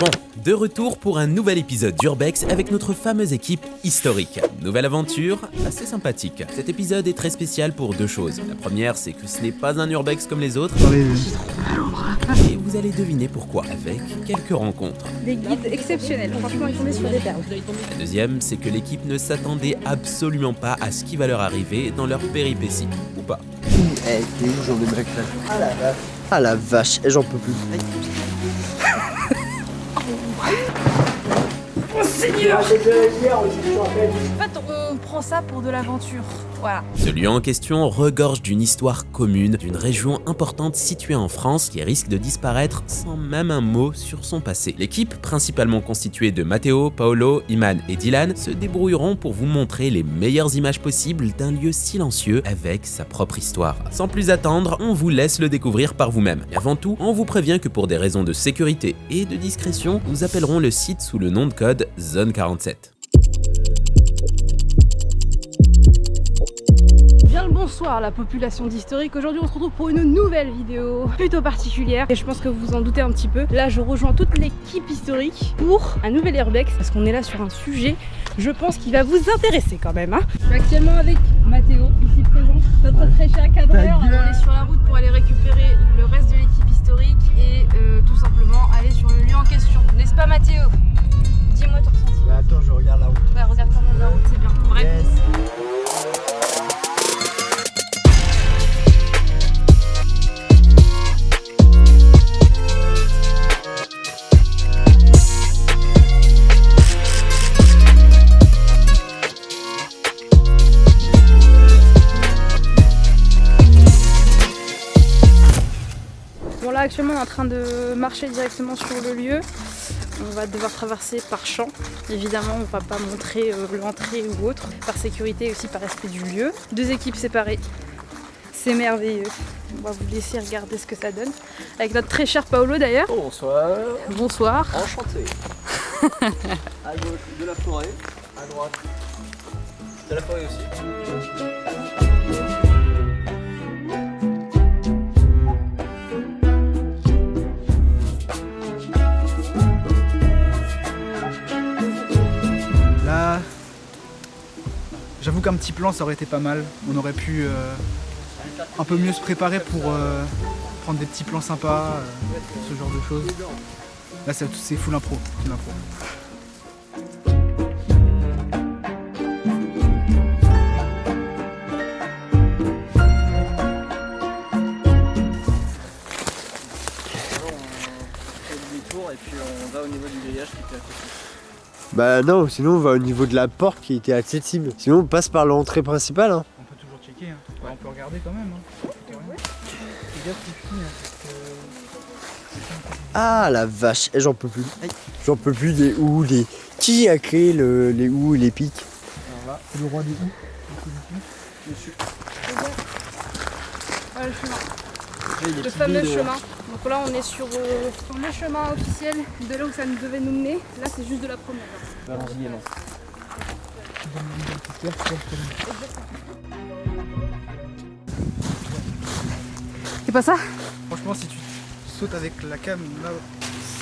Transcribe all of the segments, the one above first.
Bon, de retour pour un nouvel épisode d'Urbex avec notre fameuse équipe historique. Nouvelle aventure, assez sympathique. Cet épisode est très spécial pour deux choses. La première, c'est que ce n'est pas un Urbex comme les autres. Et vous allez deviner pourquoi, avec quelques rencontres. Des guides exceptionnels, franchement ils sont mis sur des perles. La deuxième, c'est que l'équipe ne s'attendait absolument pas à ce qui va leur arriver dans leur péripétie. Ou pas. Eh, t'es où, j'en ai break là. Ah la vache, j'en peux plus. Oh Seigneur! En fait on prend ça pour de l'aventure, voilà. Ce lieu en question regorge d'une histoire commune, d'une région importante située en France qui risque de disparaître sans même un mot sur son passé. L'équipe, principalement constituée de Matteo, Paolo, Iman et Dylan, se débrouilleront pour vous montrer les meilleures images possibles d'un lieu silencieux avec sa propre histoire. Sans plus attendre, on vous laisse le découvrir par vous-même. Et avant tout, on vous prévient que pour des raisons de sécurité et de discrétion, nous appellerons le site sous le nom de code Zone 47. Bien le bonsoir la population d'Historique. Aujourd'hui on se retrouve pour une nouvelle vidéo plutôt particulière et je pense que vous vous en doutez un petit peu. Là je rejoins toute l'équipe historique pour un nouvel Urbex parce qu'on est là sur un sujet, je pense, qui va vous intéresser quand même. Je suis actuellement avec Matteo, ici présent, notre très cher cadreur. On est sur la route pour aller récupérer le reste de l'équipe historique et tout simplement aller sur le lieu en question. N'est-ce pas Matteo? Dis-moi ton ressenti. Mais attends, je regarde la route. Ouais, regarde quand même la route, c'est bien. Bref. Bon là actuellement on est en train de marcher directement sur le lieu. On va devoir traverser par champs. Évidemment on va pas montrer l'entrée ou autre, par sécurité et aussi par respect du lieu. Deux équipes séparées, c'est merveilleux. On va vous laisser regarder ce que ça donne. Avec notre très cher Paolo d'ailleurs. Bonsoir. Bonsoir. Enchanté. À gauche de la forêt, à droite de la forêt aussi. Là, j'avoue qu'un petit plan ça aurait été pas mal. On aurait pu un peu mieux se préparer pour prendre des petits plans sympas, ce genre de choses. Là c'est full impro, full impro. Et puis on va au niveau du grillage qui était à côté. Bah non, sinon on va au niveau de la porte qui était accessible. Sinon on passe par l'entrée principale. Hein. On peut toujours checker, hein. On peut regarder quand même. Hein. Fais gaffe, c'est fini, hein, Ah la vache, j'en peux plus. J'en peux plus des houes, les... Qui a créé les houes et les pics? Alors là, c'est le roi des houes. Monsieur. Voilà le chemin. Le fameux chemin. Donc là on est sur le chemin officiel de là où ça nous devait nous mener. Là c'est juste de la promenade. C'est pas ça? Franchement si tu sautes avec la cam là,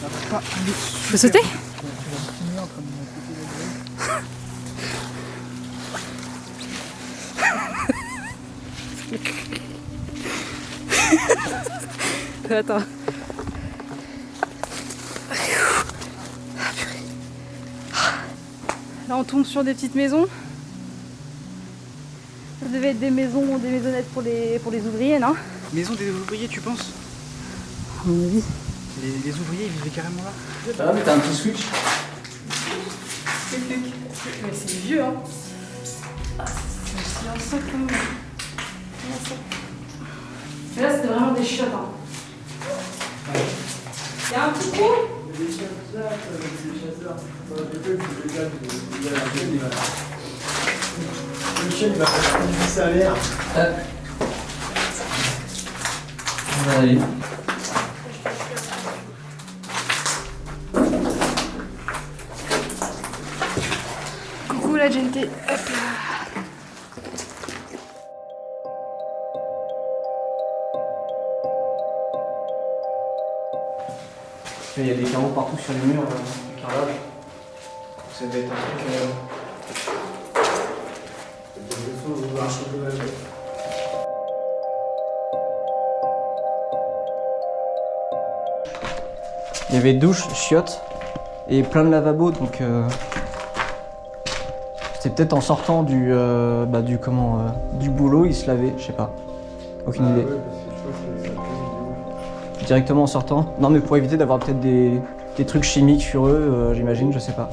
ça va pas aller. Je peux sauter? Tu vas me filmer en train de me péter la gueule. Attends. Là on tombe sur des petites maisons. Ça devait être des maisons, des maisonnettes pour les ouvriers, non? Maison des ouvriers, tu penses? À mon avis. Les ouvriers ils vivaient carrément là. Ah mais t'as un petit switch. Mais c'est vieux, hein. Ah, c'est ancien quand même. Mais là c'était vraiment des chiottes, hein. Il y a un petit trou? Le chien il va faire du salaire. Allez. Coucou la gente. Hop là. Et il y a des carreaux partout sur les murs du carrelage. Ça devait être un truc. Il y avait douche, chiottes et plein de lavabos, donc c'était peut-être en sortant du boulot, il se lavait, je sais pas. Aucune idée. Directement en sortant? Non, mais pour éviter d'avoir peut-être des trucs chimiques sur eux, j'imagine, je sais pas.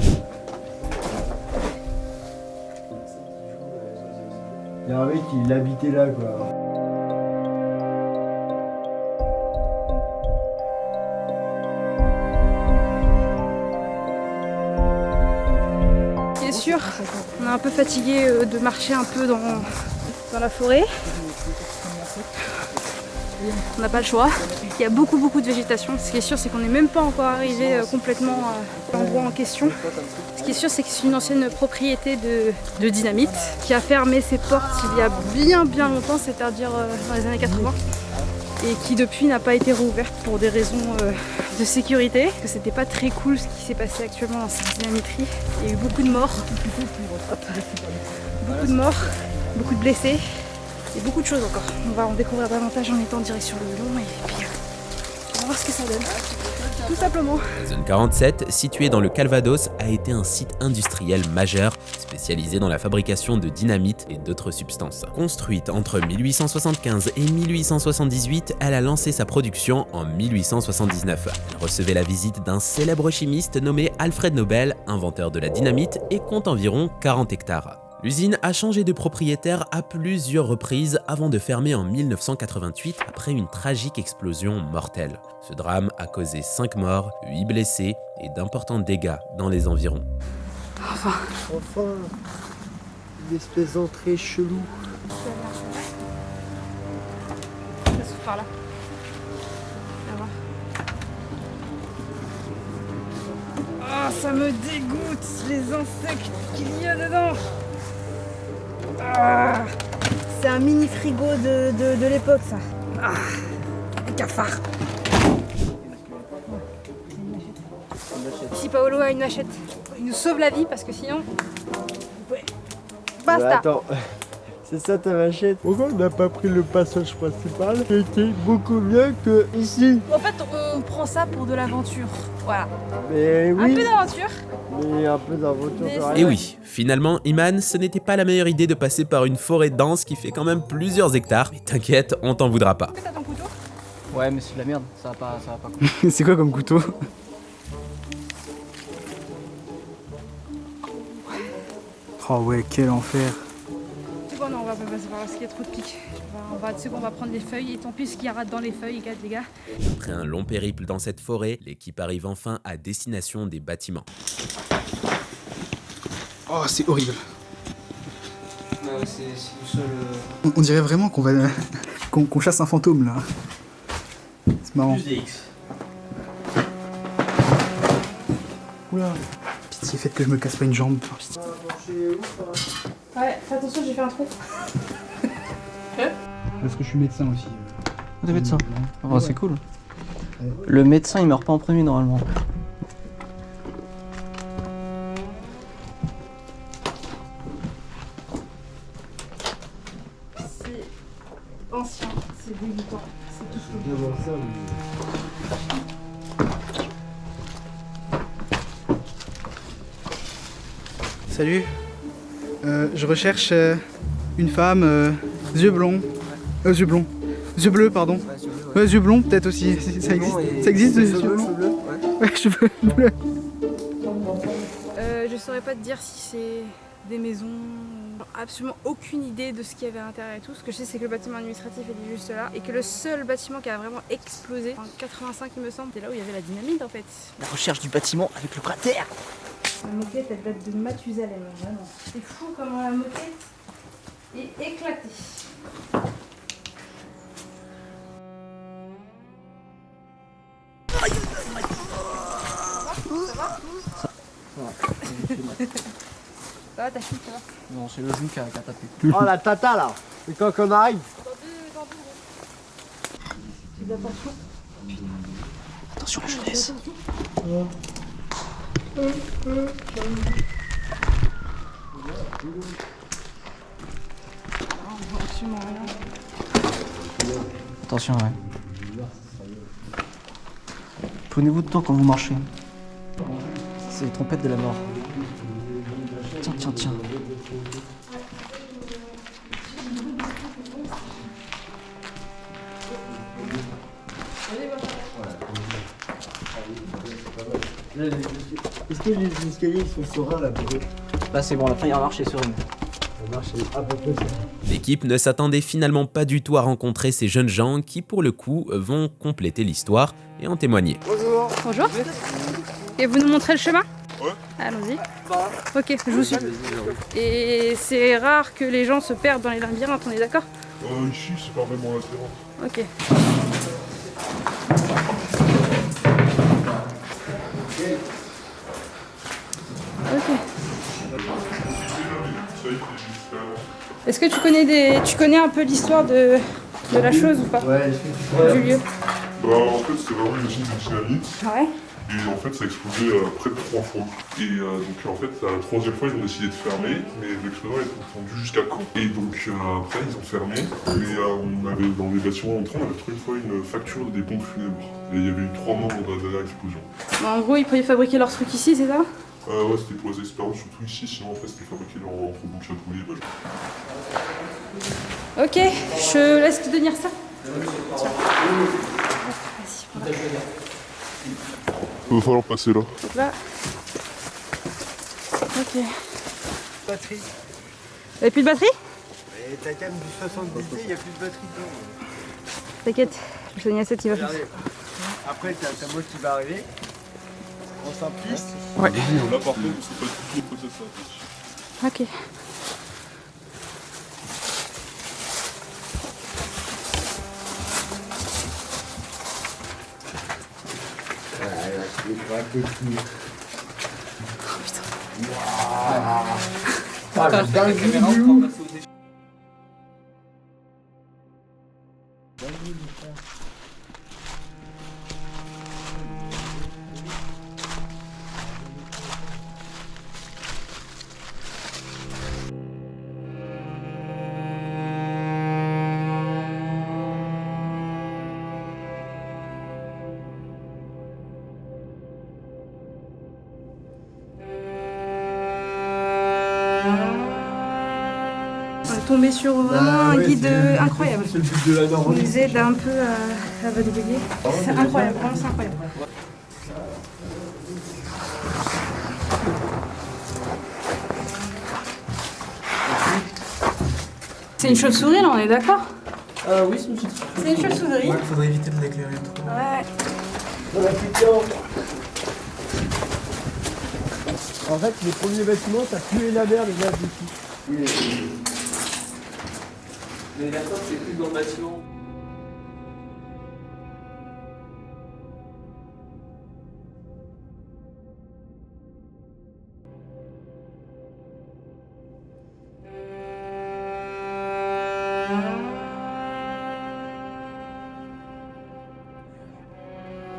Il y a un mec qui habitait là, quoi. Ce qui est sûr, on est un peu fatigué de marcher un peu dans la forêt. On n'a pas le choix. Il y a beaucoup de végétation. Ce qui est sûr, c'est qu'on n'est même pas encore arrivé complètement à l'endroit en question. Ce qui est sûr, c'est que c'est une ancienne propriété de Dynamite qui a fermé ses portes il y a bien longtemps, c'est-à-dire dans les années 80, et qui depuis n'a pas été rouverte pour des raisons de sécurité. Parce que c'était pas très cool ce qui s'est passé actuellement dans cette dynamiterie. Il y a eu beaucoup de morts. Beaucoup de morts, beaucoup de blessés. Et beaucoup de choses encore. On va en découvrir davantage en étant en direction de Lyon et puis on va voir ce que ça donne. Tout simplement. La zone 47, située dans le Calvados, a été un site industriel majeur spécialisé dans la fabrication de dynamite et d'autres substances. Construite entre 1875 et 1878, elle a lancé sa production en 1879. Elle recevait la visite d'un célèbre chimiste nommé Alfred Nobel, inventeur de la dynamite, et compte environ 40 hectares. L'usine a changé de propriétaire à plusieurs reprises avant de fermer en 1988 après une tragique explosion mortelle. Ce drame a causé 5 morts, 8 blessés et d'importants dégâts dans les environs. Enfin, une espèce d'entrée chelou. ça s'ouvre par là. Viens voir. Ah, ça me dégoûte les insectes qu'il y a dedans. Ah, c'est un mini frigo de l'époque, ça. Ah, un cafard. Si Paolo a une machette, il nous sauve la vie parce que sinon... Ouais. Basta. Attends, c'est ça ta machette? Pourquoi on n'a pas pris le passage principal qui était beaucoup mieux que ici? En fait, on prend ça pour de l'aventure. Voilà. Mais oui. Un peu d'aventure. Mais un peu d'aventure. Et oui, finalement, Iman, ce n'était pas la meilleure idée de passer par une forêt dense qui fait quand même plusieurs hectares. Mais t'inquiète, on t'en voudra pas. T'as ton couteau? Ouais, mais c'est de la merde, ça va pas C'est quoi comme couteau? Oh ouais, quel enfer. C'est quoi? Non, on va pas passer par là parce qu'il y a trop de pics. On va prendre les feuilles et tant pis ce qu'il y a dans les feuilles, les gars. Après un long périple dans cette forêt, l'équipe arrive enfin à destination des bâtiments. Oh, c'est horrible. Ouais, c'est le seul. On dirait vraiment qu'on va qu'on chasse un fantôme là. C'est marrant. Plus des X. Oula. Pitié, faites que je me casse pas une jambe. Pitié. Ouais, fais attention, j'ai fait un trou. Parce que je suis médecin aussi. T'es médecin? Oh, c'est cool. Le médecin il meurt pas en premier normalement. C'est ancien, c'est dégoûtant. C'est tout ce que D'abord ça, Salut. Je recherche une femme, yeux blonds. Yeux blonds. Yeux bleus, pardon. Ouais, yeux blonds, peut-être aussi. Ça existe. Ça existe, yeux blonds? Ouais, cheveux bleus. Je saurais pas te dire si c'est des maisons. Absolument aucune idée de ce qu'il y avait à l'intérieur et tout. Ce que je sais, c'est que le bâtiment administratif est juste là et que le seul bâtiment qui a vraiment explosé en 85, il me semble, c'est là où il y avait la dynamite en fait. La recherche du bâtiment avec le cratère. La moquette, elle date de Mathusalem, vraiment. C'est fou comment la moquette est éclatée. Ça va, ta fille, ça va? Non, c'est le genou qui a tapé. Oh la tata là. Et quand on arrive? Fais attention. Attention la jeunesse. Attention, ouais. Prenez-vous de temps quand vous marchez. C'est les trompettes de la mort. Tiens, tiens, tiens. Est-ce que les escaliers sont sereins là pour eux? Là c'est bon, la première marche est sereine. La marche est à peu près sereine. L'équipe ne s'attendait finalement pas du tout à rencontrer ces jeunes gens qui, pour le coup, vont compléter l'histoire et en témoigner. Bonjour. Bonjour. Et vous nous montrez le chemin? Ouais. Allons-y. Ok, je vous suis. Et c'est rare que les gens se perdent dans les labyrinthes, on est d'accord? Ici, c'est pas vraiment l'intérêt. Ok. Ok. Est-ce que tu connais un peu l'histoire de la chose ou pas? Ouais, est-ce que tu Du lieu? Bah, en fait, c'est vraiment une usine de dynamite. Ouais. Et en fait, ça a explosé près de 3 fois. Et donc, en fait, la 3e fois, ils ont décidé de fermer. Mais l'explosion est entendu jusqu'à quand. Et donc, après, ils ont fermé. Et on avait, dans les bâtiments entrants, on avait trouvé une fois une facture des pompes funèbres. Et il y avait eu 3 morts dans la dernière explosion. Bon, en gros, ils pouvaient fabriquer leurs trucs ici, c'est ça? Ouais, c'était pour les expériences, surtout ici. Sinon, en fait, c'était fabriqué dans entre Châteaulier. Ok, je laisse te tenir ça. Tiens. Vas-y, voilà. Il va falloir passer là. Donc là. Ok. batterie? T'avais plus de batterie? Et t'as quand même du 70D, il n'y a plus de batterie dedans. T'inquiète, le Sony A7 il va faire. Après, t'as ta moto qui va arriver. En simpliste. Ouais. Là, par contre, c'est pas du tout le process. Ok. Un peu plus. Oh putain. Ah, le dingue. On est tombé sur vraiment un guide incroyable. C'est le but de la Il Normandie. nous aide un peu à vadrouiller. C'est incroyable, vraiment c'est incroyable. C'est une chauve-souris là, on est d'accord? Oui, c'est une petite. C'est une chauve-souris. Ouais, faudrait éviter de l'éclairer trop. Ouais. On a plus de temps. En fait, les premiers bâtiments, ça puait la merde là dessus. Mais d'accord, c'est plus dans le bâtiment.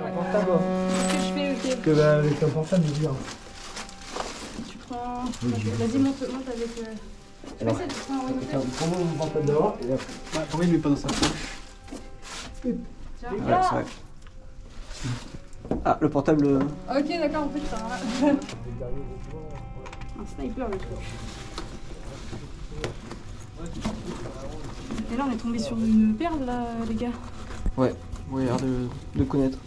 Un portable. Qu'est-ce que je fais, ok? Que avec un portable, je veux dire. Tu prends. Vas-y, monte avec. Tu Alors. fais ça, tu prends un Windows. Prends mon portable d'abord et après. Ouais, pourquoi il le met pas dans sa poche? Tiens. Ouais, c'est vrai. Ah, le portable. Ok, d'accord, on peut faire un sniper le truc. Et là, on est tombé sur une perle là, les gars. Ouais, ouais, l'air de connaître.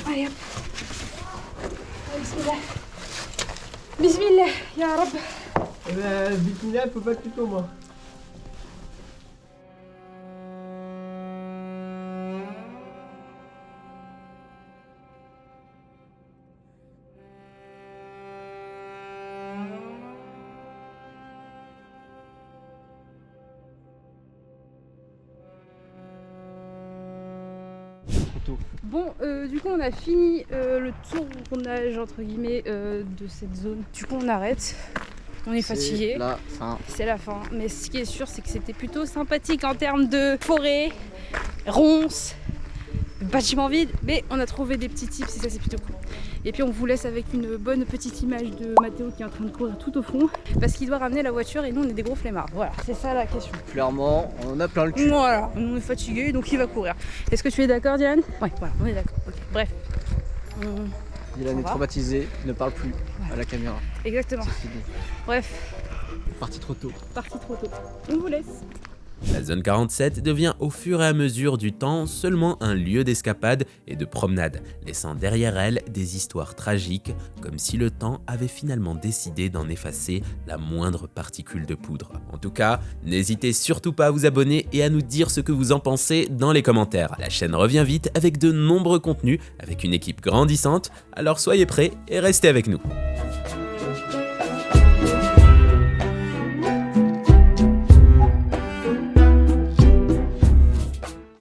Allez hop. Bismillah. Bismillah, ya Rab. Bismillah, faut pas plus tôt, moi. Bon, du coup, on a fini le tournage entre guillemets de cette zone. Du coup, on arrête. On est fatigué. La fin. C'est la fin. Mais ce qui est sûr, c'est que c'était plutôt sympathique en termes de forêt, ronces, bâtiment vide, mais on a trouvé des petits tips et ça c'est plutôt cool. Et puis on vous laisse avec une bonne petite image de Mathéo qui est en train de courir tout au fond parce qu'il doit ramener la voiture et nous on est des gros flemmards. Voilà, c'est ça la question. Clairement, on en a plein le cul. Voilà, nous on est fatigués donc il va courir. Est-ce que tu es d'accord Dylan? Ouais, voilà, on est d'accord. Ok, bref. Dylan est traumatisé, il ne parle plus à la caméra. Exactement. C'est fini. Bref. Parti trop tôt. Parti trop tôt. On vous laisse. La zone 47 devient au fur et à mesure du temps seulement un lieu d'escapade et de promenade, laissant derrière elle des histoires tragiques, comme si le temps avait finalement décidé d'en effacer la moindre particule de poudre. En tout cas, n'hésitez surtout pas à vous abonner et à nous dire ce que vous en pensez dans les commentaires. La chaîne revient vite avec de nombreux contenus, avec une équipe grandissante, alors soyez prêts et restez avec nous.